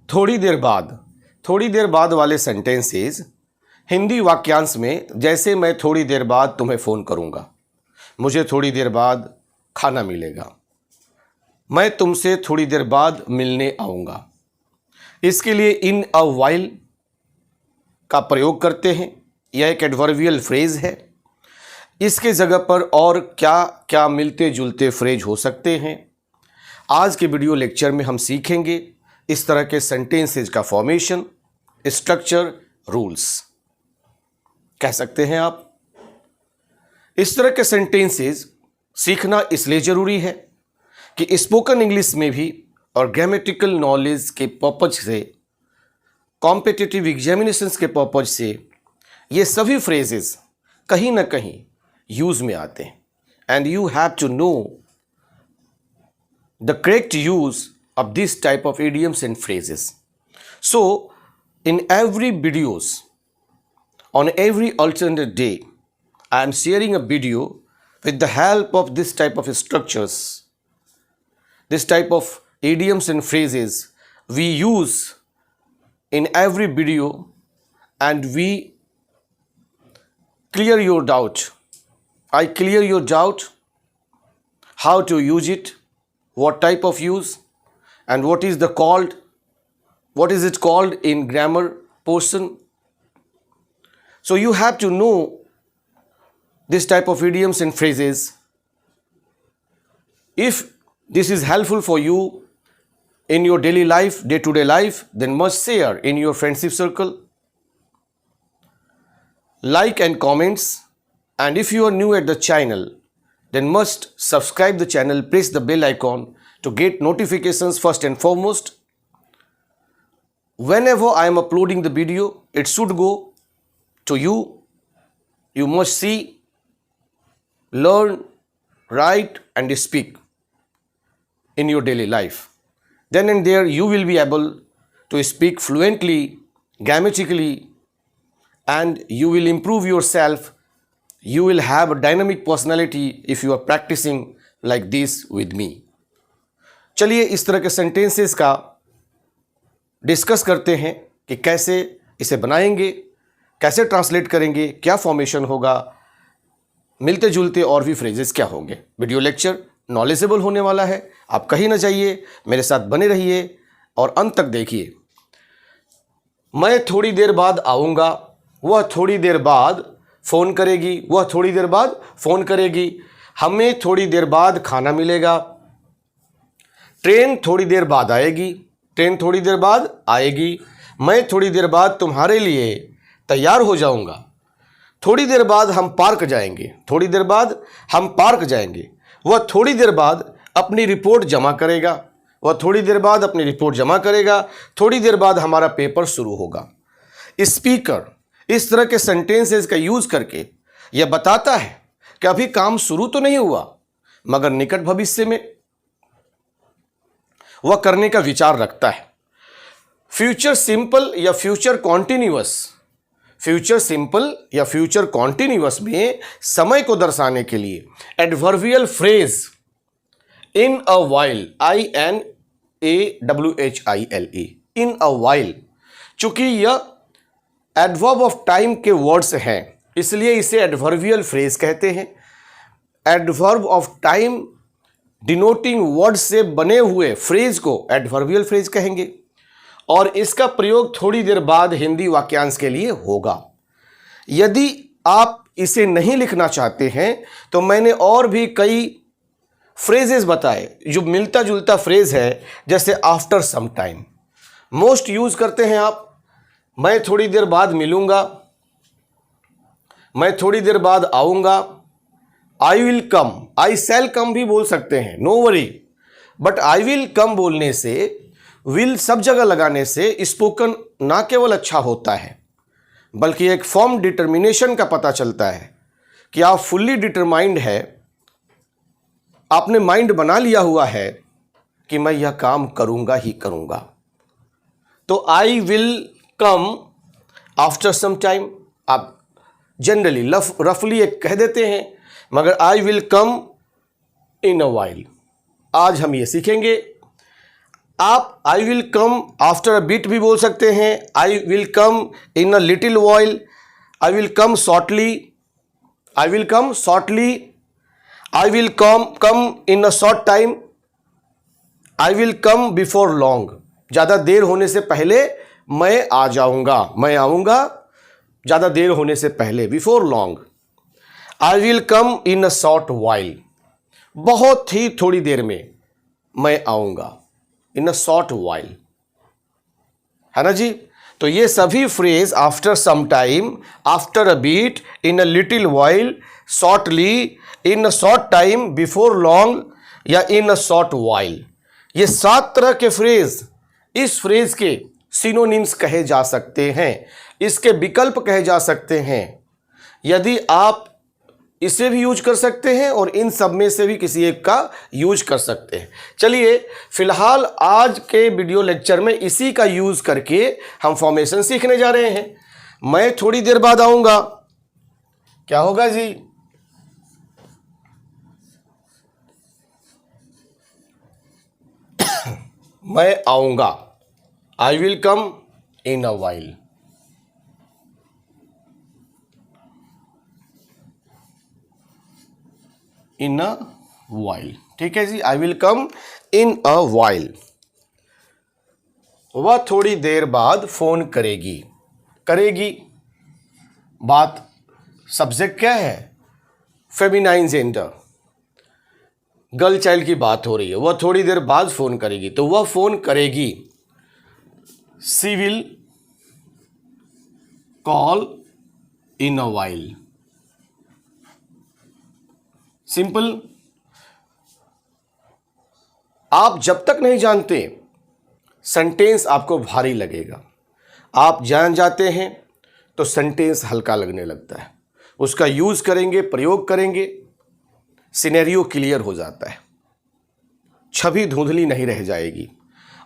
थोड़ी देर बाद वाले सेंटेंसेस हिंदी वाक्यांश में, जैसे मैं थोड़ी देर बाद तुम्हें फ़ोन करूँगा, मुझे थोड़ी देर बाद खाना मिलेगा, मैं तुमसे थोड़ी देर बाद मिलने आऊँगा, इसके लिए इन अ वाइल का प्रयोग करते हैं। यह एक एडवर्बियल फ्रेज है। इसके जगह पर और क्या क्या मिलते जुलते फ्रेज हो सकते हैं, आज के वीडियो लेक्चर में हम सीखेंगे। इस तरह के सेंटेंसेज का फॉर्मेशन, स्ट्रक्चर, रूल्स कह सकते हैं आप। इस तरह के सेंटेंसेज सीखना इसलिए ज़रूरी है कि स्पोकन इंग्लिश में भी और ग्रामेटिकल नॉलेज के पर्पज से, कॉम्पिटिटिव एग्जामिनेशंस के पर्पज से ये सभी फ्रेजेस कहीं ना कहीं यूज़ में आते हैं। And you have to know the correct use of this type of idioms and phrases. So, in every videos, on every alternate day, I am sharing a video with the help of this type of structures, this type of idioms and phrases we use in every video, and we clear your doubt. I clear your doubt how to use it, what type of use, and what is it called in grammar portion. So you have to know this type of idioms and phrases. If this is helpful for you in your daily life, day-to-day life, then must share in your friendship circle, like and comments, and if you are new at the channel, then must subscribe the channel, press the bell icon to get notifications first and foremost. Whenever I am uploading the video, it should go to you. You must see, learn, write and speak in your daily life. Then and there you will be able to speak fluently, grammatically, and you will improve yourself. You will have a dynamic personality if you are practicing like this with me. चलिए इस तरह के sentences का discuss करते हैं कि कैसे इसे बनाएंगे, कैसे ट्रांसलेट करेंगे, क्या फॉर्मेशन होगा, मिलते जुलते और भी फ्रेजेस क्या होंगे। वीडियो लेक्चर नॉलेजेबल होने वाला है, आप कहीं ना जाइए, मेरे साथ बने रहिए और अंत तक देखिए। मैं थोड़ी देर बाद आऊँगा, वह थोड़ी देर बाद फ़ोन करेगी, वह थोड़ी देर बाद फ़ोन करेगी, हमें थोड़ी देर बाद खाना मिलेगा, ट्रेन थोड़ी देर बाद आएगी, ट्रेन थोड़ी देर बाद आएगी, मैं थोड़ी देर बाद तुम्हारे लिए तैयार हो जाऊंगा, थोड़ी देर बाद हम पार्क जाएंगे, थोड़ी देर बाद हम पार्क जाएंगे, वह थोड़ी देर बाद अपनी रिपोर्ट जमा करेगा, वह थोड़ी देर बाद अपनी रिपोर्ट जमा करेगा, थोड़ी देर बाद हमारा पेपर शुरू होगा। स्पीकर इस तरह के सेंटेंसेस का यूज़ करके यह बताता है कि अभी काम शुरू तो नहीं हुआ, मगर निकट भविष्य में वह करने का विचार रखता है। फ्यूचर सिंपल या फ्यूचर कॉन्टिन्यूअस, फ्यूचर सिंपल या फ्यूचर कॉन्टिन्यूअस में समय को दर्शाने के लिए adverbial phrase in a while, INAWHILE, in a while, चूंकि यह एडवर्ब ऑफ टाइम के वर्ड्स हैं इसलिए इसे एडवर्बियल फ्रेज कहते हैं। Adverb of time denoting word से बने हुए फ्रेज को एडवर्बियल फ्रेज कहेंगे और इसका प्रयोग थोड़ी देर बाद हिंदी वाक्यांश के लिए होगा। यदि आप इसे नहीं लिखना चाहते हैं तो मैंने और भी कई फ्रेजेस बताए जो मिलता जुलता फ्रेज है, जैसे after some time most use करते हैं आप। मैं थोड़ी देर बाद मिलूंगा, मैं थोड़ी देर बाद आऊंगा, आई विल कम, आई शैल कम भी बोल सकते हैं, no worry, but I will come बोलने से, विल सब जगह लगाने से स्पोकन ना केवल अच्छा होता है बल्कि एक फॉर्म डिटर्मिनेशन का पता चलता है कि आप फुल्ली डिटरमाइंड है, आपने माइंड बना लिया हुआ है कि मैं यह काम करूंगा ही करूंगा। तो I will come after some time आप जनरली रफली एक कह देते हैं, मगर आई will come in a while. आज हम ये सीखेंगे आप आई will come after a bit भी बोल सकते हैं, आई will come in a little while, I will come shortly, I will come shortly, I will come in a short time, I will come before long, ज़्यादा देर होने से पहले मैं आ जाऊंगा, मैं आऊंगा ज़्यादा देर होने से पहले, before long. I will come in a short while, बहुत ही थोड़ी देर में मैं आऊंगा, इन अ शॉर्ट वाइल, है ना जी। तो ये सभी phrase after some time, after a beat, in a little while, shortly, in a short time, before long या इन अ शॉर्ट वाइल, ये 7 तरह के फ्रेज इस फ्रेज के सिनोनिम्स कहे जा सकते हैं, इसके विकल्प कहे जा सकते हैं। यदि आप इसे भी यूज कर सकते हैं और इन सब में से भी किसी एक का यूज कर सकते हैं। चलिए फिलहाल आज के वीडियो लेक्चर में इसी का यूज करके हम फॉर्मेशन सीखने जा रहे हैं। मैं थोड़ी देर बाद आऊंगा, क्या होगा जी? मैं आऊंगा, आई will come in a while. In a while, ठीक है जी, आई will come in a while. वह थोड़ी देर बाद फोन करेगी, करेगी, बात सब्जेक्ट क्या है? फेमिनाइन जेंडर, गर्ल चाइल्ड की बात हो रही है। वह थोड़ी देर बाद फोन करेगी, तो वह फोन करेगी। She will call in a while, simple. आप जब तक नहीं जानते सेंटेंस आपको भारी लगेगा, आप जान जाते हैं तो सेंटेंस हल्का लगने लगता है। उसका यूज करेंगे, प्रयोग करेंगे, सिनेरियो क्लियर हो जाता है, छवि धुंधली नहीं रह जाएगी।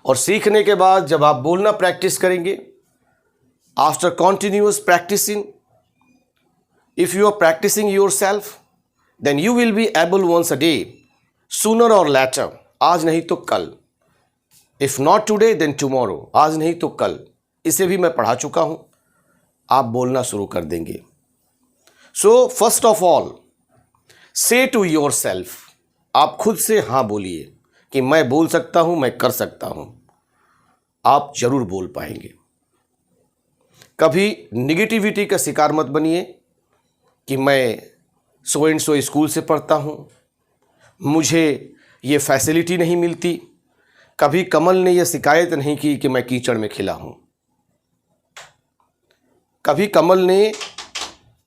और सीखने के बाद जब आप बोलना प्रैक्टिस करेंगे, after continuous practicing, if you are practicing yourself, then you will be able once a day, sooner और लेटर, आज नहीं तो कल, if not today then tomorrow, आज नहीं तो कल, इसे भी मैं पढ़ा चुका हूं, आप बोलना शुरू कर देंगे। सो फर्स्ट ऑफ ऑल से टू योर सेल्फ, आप खुद से हाँ बोलिए कि मैं बोल सकता हूं, मैं कर सकता हूं, आप जरूर बोल पाएंगे। कभी निगेटिविटी का शिकार मत बनिए कि मैं सो एंड सो स्कूल से पढ़ता हूं, मुझे ये फैसिलिटी नहीं मिलती। कभी कमल ने यह शिकायत नहीं की कि मैं कीचड़ में खिला हूं। कभी कमल ने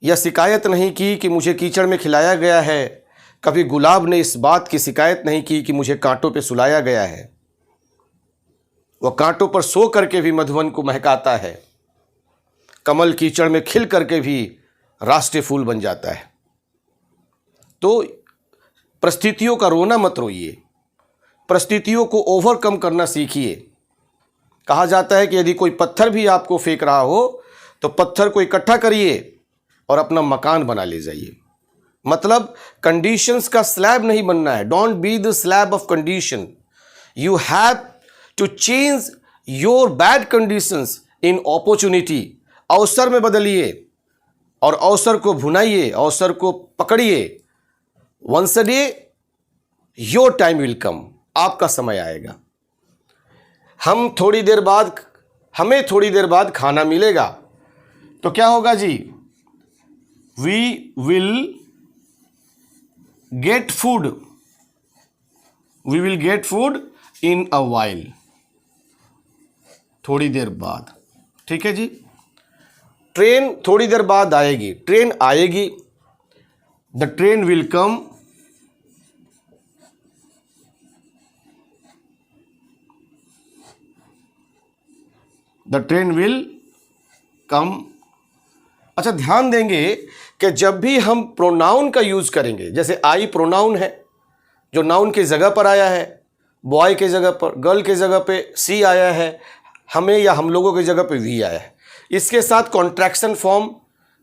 यह शिकायत नहीं की कि मुझे कीचड़ में खिलाया गया है। कभी गुलाब ने इस बात की शिकायत नहीं की कि मुझे कांटों पे सुलाया गया है। वह कांटों पर सो करके भी मधुवन को महकाता है, कमल कीचड़ में खिल करके भी राष्ट्रीय फूल बन जाता है। तो परिस्थितियों का रोना मत रोइए, परिस्थितियों को ओवरकम करना सीखिए। कहा जाता है कि यदि कोई पत्थर भी आपको फेंक रहा हो तो पत्थर को इकट्ठा करिए और अपना मकान बना ले जाइए। मतलब कंडीशंस का स्लैब नहीं बनना है, don't be the slave of condition, you have to change your bad conditions in opportunity, अवसर में बदलिए और अवसर को भुनाइए, अवसर को पकड़िए। Once a day your time will come, आपका समय आएगा। हमें थोड़ी देर बाद खाना मिलेगा, तो क्या होगा जी? We will get food, we will get food in a while, थोड़ी देर बाद, ठीक है जी। ट्रेन थोड़ी देर बाद आएगी, ट्रेन आएगी, the train will come, the train will कम। अच्छा, ध्यान देंगे कि जब भी हम प्रोनाउन का यूज करेंगे, जैसे आई प्रोनाउन है जो नाउन की जगह पर आया है, बॉय के जगह पर, गर्ल के जगह पे सी आया है, हमें या हम लोगों की जगह पे वी आया है, इसके साथ कॉन्ट्रैक्शन फॉर्म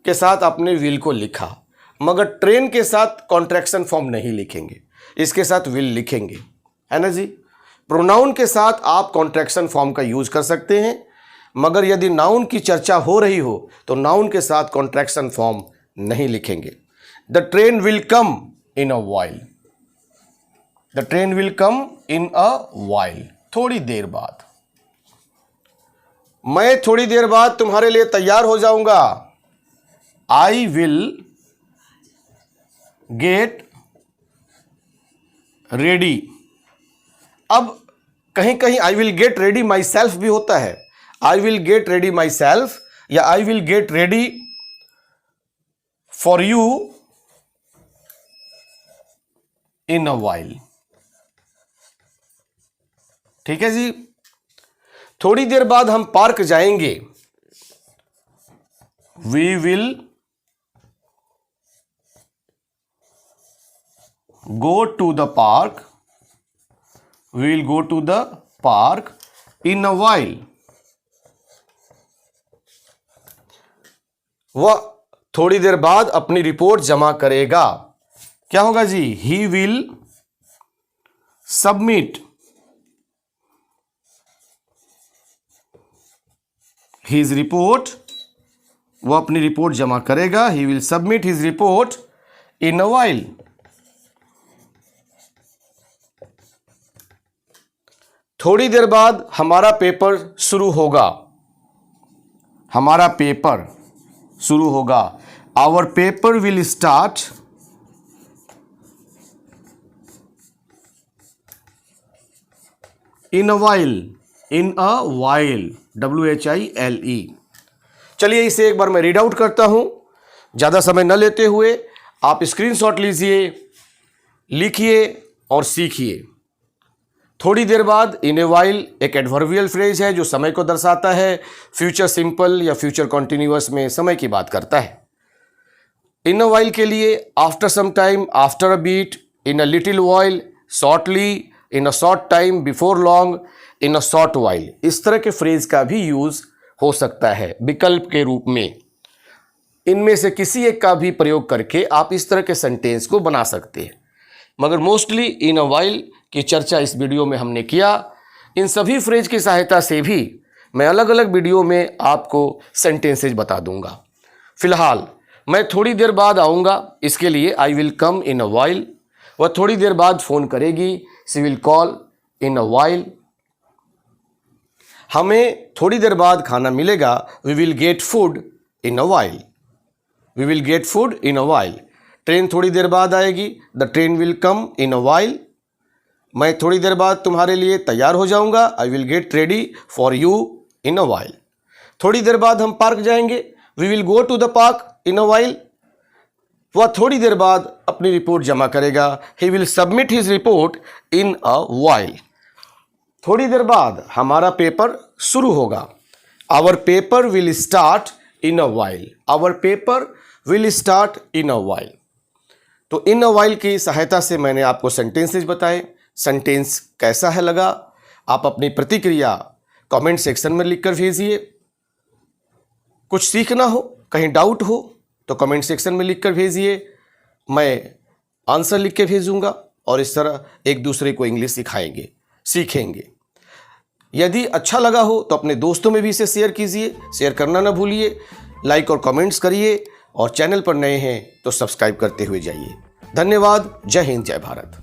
के साथ आपने विल को लिखा, मगर ट्रेन के साथ कॉन्ट्रैक्शन फॉर्म नहीं लिखेंगे, इसके साथ विल लिखेंगे, है ना जी। प्रोनाउन के साथ आप कॉन्ट्रैक्शन फॉर्म का यूज कर सकते हैं, मगर यदि नाउन की चर्चा हो रही हो तो नाउन के साथ कॉन्ट्रैक्शन फॉर्म नहीं लिखेंगे। The train will come in a while. The train will come in a while, थोड़ी देर बाद। मैं थोड़ी देर बाद तुम्हारे लिए तैयार हो जाऊंगा। I will get ready. अब कहीं कहीं I will get ready myself भी होता है। I will get ready myself या I will get ready for you in a while. ठीक है जी। थोड़ी देर बाद हम पार्क जाएंगे। We will go to the park. We will go to the park in a while. वह थोड़ी देर बाद अपनी रिपोर्ट जमा करेगा। क्या होगा जी? He will submit his report. वह अपनी रिपोर्ट जमा करेगा। He will submit his report in a while. थोड़ी देर बाद हमारा पेपर शुरू होगा। हमारा पेपर शुरू होगा। Our paper will start in a while. In a while, WHILE। चलिए इसे एक बार मैं रीड आउट करता हूं, ज्यादा समय न लेते हुए। आप स्क्रीनशॉट लीजिए, लिखिए और सीखिए। थोड़ी देर बाद, इन ए व्हाइल एक एडवर्बियल फ्रेज है जो समय को दर्शाता है। फ्यूचर सिंपल या फ्यूचर कॉन्टिन्यूअस में समय की बात करता है। इन अ व्हाइल के लिए after some time, after a beat, in a little while, shortly, in a short time, before long, in a short while, इस तरह के फ्रेज का भी यूज हो सकता है विकल्प के रूप में। इनमें से किसी एक का भी प्रयोग करके आप इस तरह के सेंटेंस को बना सकते हैं, मगर मोस्टली इन अ व्हाइल की चर्चा इस वीडियो में हमने किया। इन सभी फ्रेज की सहायता से भी मैं अलग अलग वीडियो में आपको सेंटेंसेज बता दूंगा। फिलहाल मैं थोड़ी देर बाद आऊँगा, इसके लिए आई will come in a while. वह थोड़ी देर बाद फ़ोन करेगी। She will call in a while. हमें थोड़ी देर बाद खाना मिलेगा। We will get food in a while. We will get food in a while. Train थोड़ी देर बाद आएगी। The train will come in a while. मैं थोड़ी देर बाद तुम्हारे लिए तैयार हो जाऊंगा। I will get ready for you in a while. थोड़ी देर बाद हम पार्क जाएंगे। We will go to the park in a while. वह थोड़ी देर बाद अपनी रिपोर्ट जमा करेगा। He will submit his report in a while. थोड़ी देर बाद हमारा पेपर शुरू होगा। Our paper will start in a while. Our paper will start in a while. तो इन अ व्हाइल की सहायता से मैंने आपको सेंटेंसेज बताए। सेंटेंस कैसा है लगा? आप अपनी प्रतिक्रिया कमेंट सेक्शन में लिखकर भेजिए। कुछ सीखना हो, कहीं डाउट हो तो कमेंट सेक्शन में लिखकर भेजिए। मैं आंसर लिख के भेजूंगा और इस तरह एक दूसरे को इंग्लिश सिखाएंगे, सीखेंगे। यदि अच्छा लगा हो तो अपने दोस्तों में भी इसे शेयर कीजिए। शेयर करना ना भूलिए। लाइक और कमेंट्स करिए और चैनल पर नए हैं तो सब्सक्राइब करते हुए जाइए। धन्यवाद। जय हिंद, जय भारत।